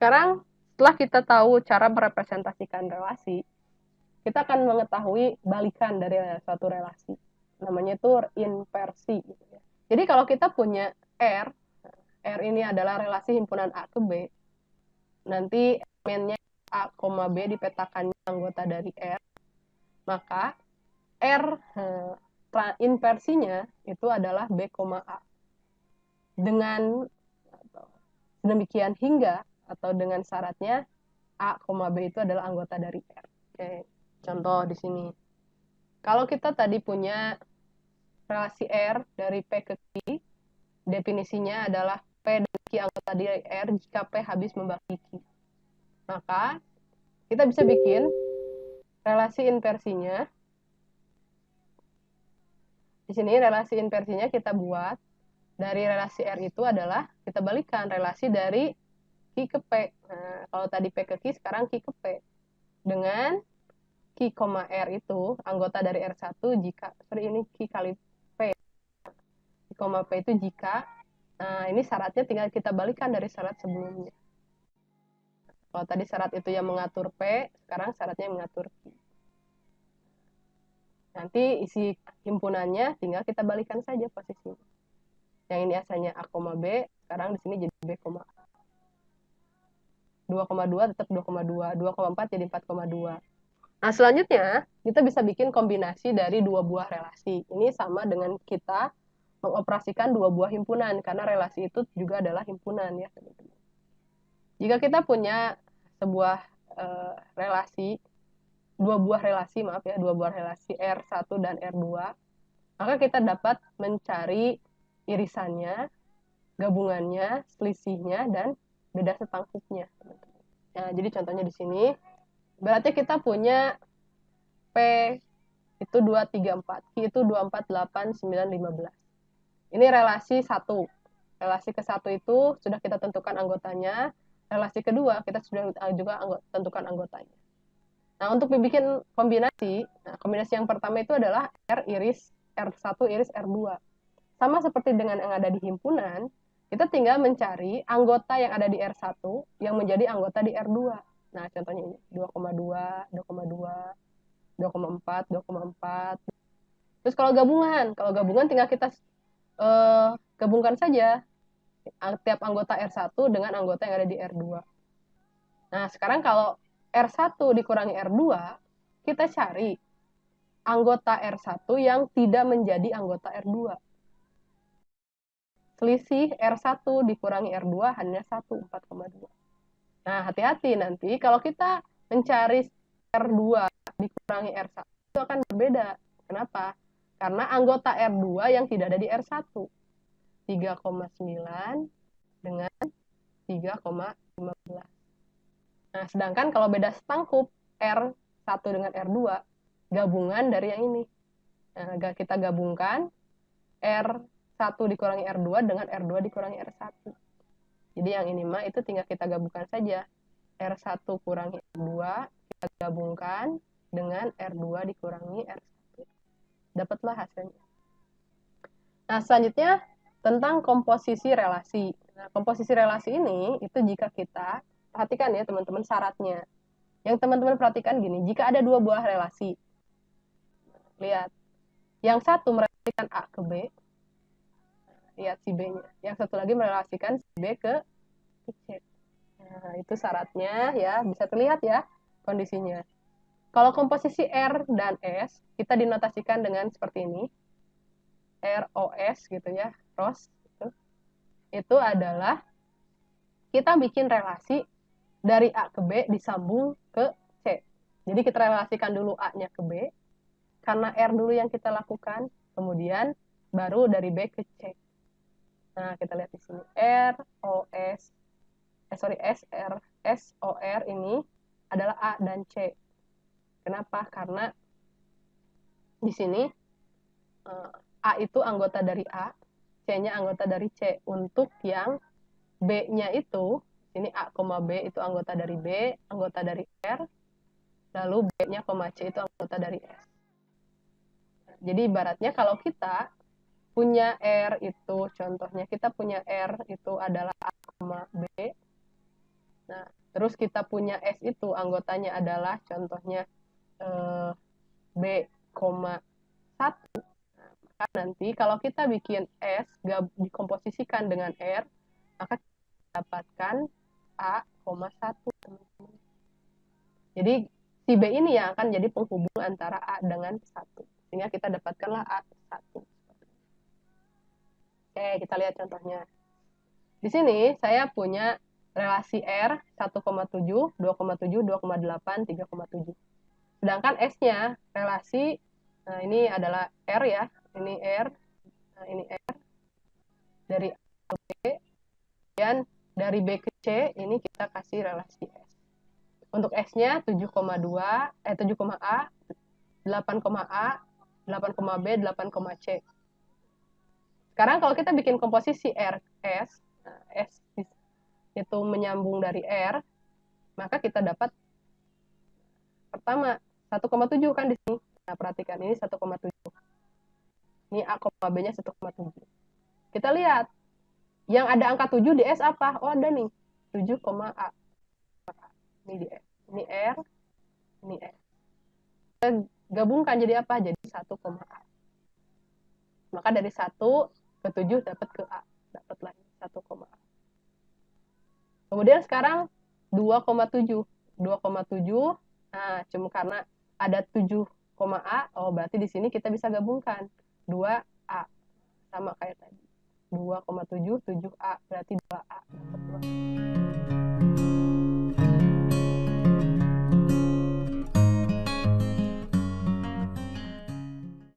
sekarang setelah kita tahu cara merepresentasikan relasi, kita akan mengetahui balikan dari suatu relasi. Namanya itu inversi. Gitu ya. Jadi kalau kita punya R ini adalah relasi himpunan A ke B, nanti elemennya A, B dipetakan anggota dari R, maka R inversinya itu adalah B, A. Dengan demikian hingga atau dengan syaratnya A, B itu adalah anggota dari R. Oke, contoh di sini. Kalau kita tadi punya relasi R dari P ke Q, definisinya adalah P dan Q anggota dari R jika P habis membagi Q. Maka kita bisa bikin relasi inversinya. Di sini relasi inversinya kita buat dari relasi R itu adalah kita balikan relasi dari Q ke P. Nah, kalau tadi P ke Q, sekarang Q ke P. Dengan Q, R itu anggota dari R1 jika, ini Q kali P. Q, P itu jika, nah ini syaratnya tinggal kita balikan dari syarat sebelumnya. Kalau tadi syarat itu yang mengatur P, sekarang syaratnya yang mengatur Q. Nanti isi himpunannya tinggal kita balikan saja posisinya. Yang ini asalnya A, B, sekarang di sini jadi B, A. 2,2 tetap 2,2, 2,4 jadi 4,2. Nah, selanjutnya kita bisa bikin kombinasi dari dua buah relasi. Ini sama dengan kita mengoperasikan dua buah himpunan, karena relasi itu juga adalah himpunan ya, teman-teman. Jika kita punya sebuah relasi, dua buah relasi R1 dan R2, maka kita dapat mencari irisannya, gabungannya, selisihnya, dan beda setangkupnya. Nah, jadi contohnya di sini, berarti kita punya P itu 2, 3, 4, Q itu 2, 4, 8, 9, 15. Ini relasi satu. Relasi ke satu itu sudah kita tentukan anggotanya. Relasi kedua kita sudah juga tentukan anggotanya. Nah, untuk dibikin kombinasi, kombinasi yang pertama itu adalah R iris R1 iris R2. Sama seperti dengan yang ada di himpunan, kita tinggal mencari anggota yang ada di R1 yang menjadi anggota di R2. Nah, contohnya ini 2,2, 2,2, 2,4, 2,4. Terus kalau gabungan tinggal kita gabungkan saja tiap anggota R1 dengan anggota yang ada di R2. Nah, sekarang kalau R1 dikurangi R2, kita cari anggota R1 yang tidak menjadi anggota R2. Selisih R1 dikurangi R2 hanya 1, 4,2. Nah, hati-hati nanti kalau kita mencari R2 dikurangi R1 itu akan berbeda. Kenapa? Karena anggota R2 yang tidak ada di R1. 3,9 dengan 3,15. Nah, sedangkan kalau beda setangkup R1 dengan R2, gabungan dari yang ini. Nah, kita gabungkan R1 dikurangi R2 dengan R2 dikurangi R1. Jadi yang ini mah itu tinggal kita gabungkan saja. R1 kurangi R2, kita gabungkan dengan R2 dikurangi R1. Dapatlah hasilnya. Nah, selanjutnya tentang komposisi relasi. Nah, komposisi relasi ini itu jika kita perhatikan ya teman-teman syaratnya. Yang teman-teman perhatikan gini, jika ada dua buah relasi, lihat, yang satu merelasikan A ke B, lihat si B-nya. Yang satu lagi merelasikan si B ke C. Nah, itu syaratnya ya, bisa terlihat ya kondisinya. Kalau komposisi R dan S, kita dinotasikan dengan seperti ini. ROS gitu ya, ROS gitu. Itu adalah kita bikin relasi dari A ke B disambung ke C. Jadi kita relasikan dulu A-nya ke B, karena R dulu yang kita lakukan, kemudian baru dari B ke C. Nah, kita lihat di sini. SOR ini adalah A dan C. Kenapa? Karena di sini A itu anggota dari A, C-nya anggota dari C. Untuk yang B-nya itu, ini A, B itu anggota dari B, anggota dari R, lalu B-nya, C itu anggota dari S. Jadi ibaratnya kalau kita punya R itu, contohnya kita punya R itu adalah A, B. Nah, Terus kita punya S itu anggotanya adalah contohnya B,1. Maka nanti kalau kita bikin S dikomposisikan dengan R, maka kita dapatkan A,1. Jadi si B ini yang akan jadi penghubung antara A dengan 1. Sehingga kita dapatkanlah A1. Oke, kita lihat contohnya. Di sini saya punya relasi R 1,7, 2,7, 2,8, 3,7. Sedangkan S-nya relasi, nah ini adalah R ya, ini R, nah ini R, dari A ke B, dan dari B ke C, ini kita kasih relasi S. Untuk S-nya 7,2, 7,A, 8,A, 8,B, 8,C. Sekarang kalau kita bikin komposisi RS, nah, S itu menyambung dari R, maka kita dapat pertama 1,7 kan di sini. Nah, perhatikan ini 1,7. Ini A, B-nya 1,7. Kita lihat yang ada angka 7 di S apa? Oh, ada nih. 7,A. Ini di S. Ini R, ini S. Kita gabungkan jadi apa? Jadi 1,A. Maka dari 1 ke 7 dapat ke A. Dapat lagi 1,A. Kemudian sekarang 2,7. 2,7. Nah, cuma karena ada 7,A, oh berarti di sini kita bisa gabungkan 2A. Sama kayak tadi. 2,7, 7A, berarti 2A. Dapat 2.